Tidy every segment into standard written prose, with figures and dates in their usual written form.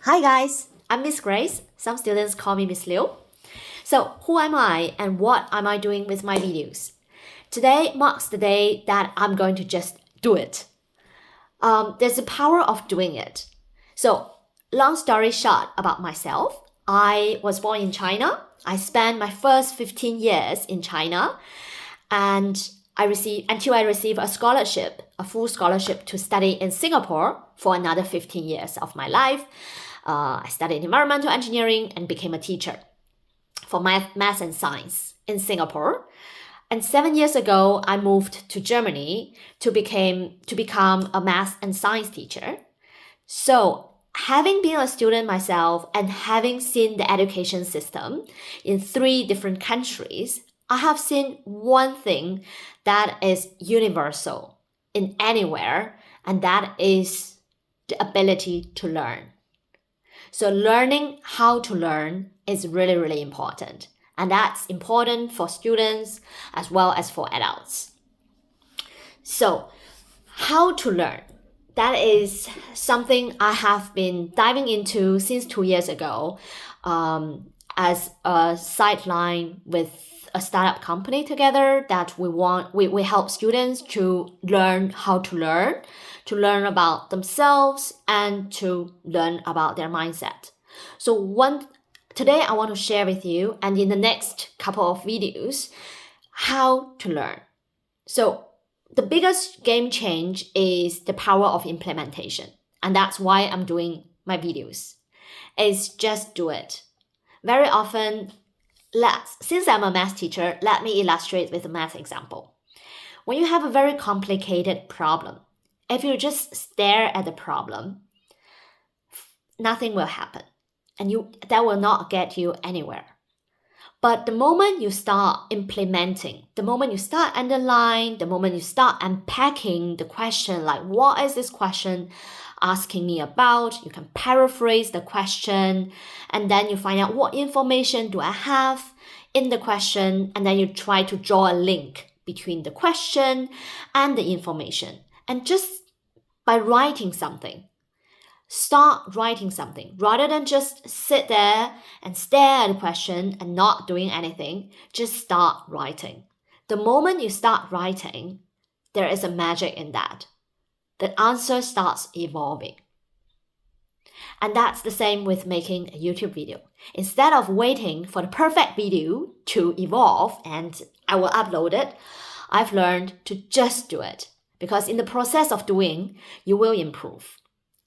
Hi guys, I'm Miss Grace. Some students call me Miss Liu. So who am I and what am I doing with my videos? Today marks the day that I'm going to just do it. There's the power of doing it. So long story short about myself, I was born in China. I spent my first 15 years in China and until I received a scholarship, a full scholarship to study in Singapore for another 15 years of my life. I studied environmental engineering and became a teacher for math and science in Singapore. And 7 years ago, I moved to Germany to become a math and science teacher. So having been a student myself and having seen the education system in 3 different countries, I have seen one thing that is universal in anywhere, and that is the ability to learn. So learning how to learn is really, really important. And that's important for students as well as for adults. So how to learn? That is something I have been diving into since 2 years ago as a sideline with a startup company together that we help students to learn how to learn about themselves and to learn about their mindset. So today I want to share with you, and in the next couple of videos, how to learn. So the biggest game change is the power of implementation. And that's why I'm doing my videos. Is just do it. Very often, since I'm a math teacher, let me illustrate with a math example. When you have a very complicated problem, if you just stare at the problem, nothing will happen. And that will not get you anywhere. But the moment you start implementing, the moment you start underlining, the moment you start unpacking the question, like what is this question asking me about? You can paraphrase the question, and then you find out what information do I have in the question, and then you try to draw a link between the question and the information. And just by writing something, start writing something rather than just sit there and stare at the question and not doing anything. Just start writing. The moment you start writing, there is a magic in that. The answer starts evolving. And that's the same with making a YouTube video. Instead of waiting for the perfect video to evolve and I will upload it, I've learned to just do it. Because in the process of doing, you will improve.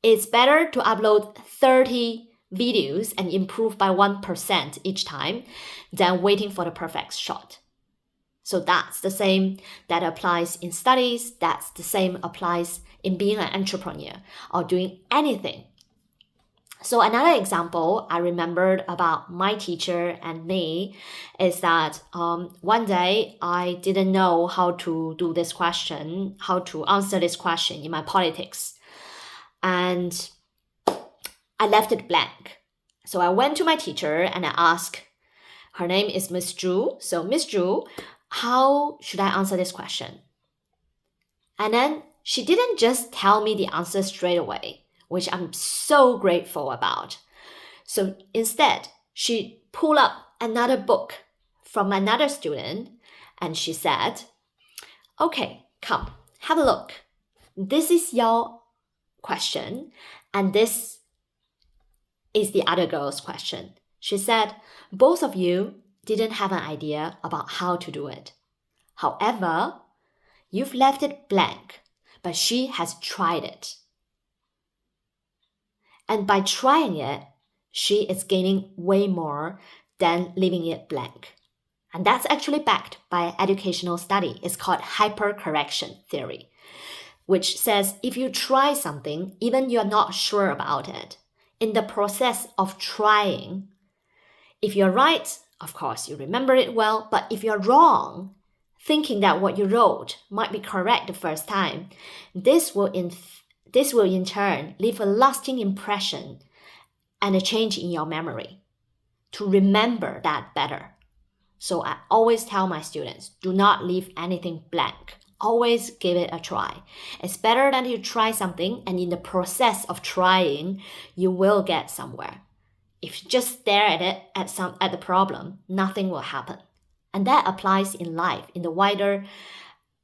It's better to upload 30 videos and improve by 1% each time than waiting for the perfect shot. So that's the same that applies in studies. That's the same applies in being an entrepreneur or doing anything. So another example I remembered about my teacher and me is that one day I didn't know how to do this question, how to answer this question in my politics. And I left it blank. So I went to my teacher and I asked, her name is Miss Zhu. So Miss Zhu, how should I answer this question? And then she didn't just tell me the answer straight away, which I'm so grateful about. So instead, she pulled up another book from another student and she said, okay, come, have a look. This is your question, and this is the other girl's question. She said, both of you didn't have an idea about how to do it. However, you've left it blank, but she has tried it. And by trying it, she is gaining way more than leaving it blank. And that's actually backed by educational study. It's called hypercorrection theory, which says if you try something, even you're not sure about it, in the process of trying, if you're right, of course, you remember it well, but if you're wrong, thinking that what you wrote might be correct the first time, this will in turn leave a lasting impression and a change in your memory to remember that better. So I always tell my students, do not leave anything blank. Always give it a try. It's better than you try something and in the process of trying, you will get somewhere. If you just stare at it, at the problem, nothing will happen. And that applies in life, in the wider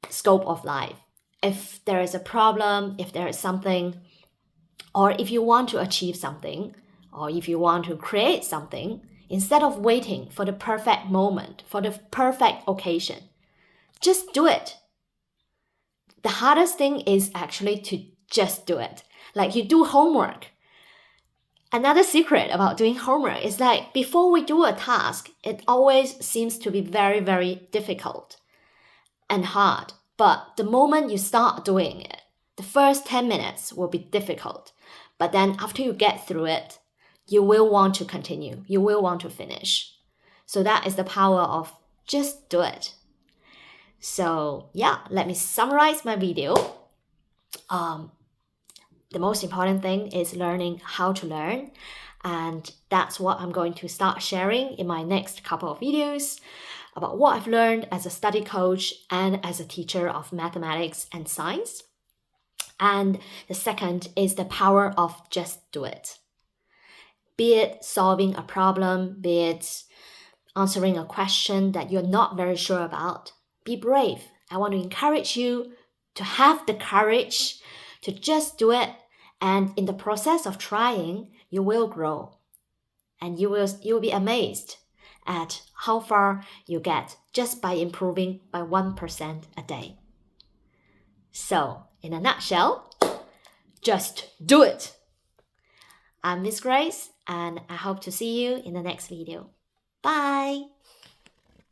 scope of life. If there is a problem, if there is something, or if you want to achieve something, or if you want to create something, instead of waiting for the perfect moment, for the perfect occasion, just do it. The hardest thing is actually to just do it. Like you do homework. Another secret about doing homework is like before we do a task, it always seems to be very, very difficult and hard. But the moment you start doing it, the first 10 minutes will be difficult. But then after you get through it, you will want to continue. You will want to finish. So that is the power of just do it. So yeah, let me summarize my video. The most important thing is learning how to learn. And that's what I'm going to start sharing in my next couple of videos about what I've learned as a study coach and as a teacher of mathematics and science. And the second is the power of just do it. Be it solving a problem, be it answering a question that you're not very sure about. Be brave. I want to encourage you to have the courage to just do it. And in the process of trying, you will grow. And you'll be amazed at how far you get just by improving by 1% a day. So, in a nutshell, just do it. I'm Miss Grace, and I hope to see you in the next video. Bye!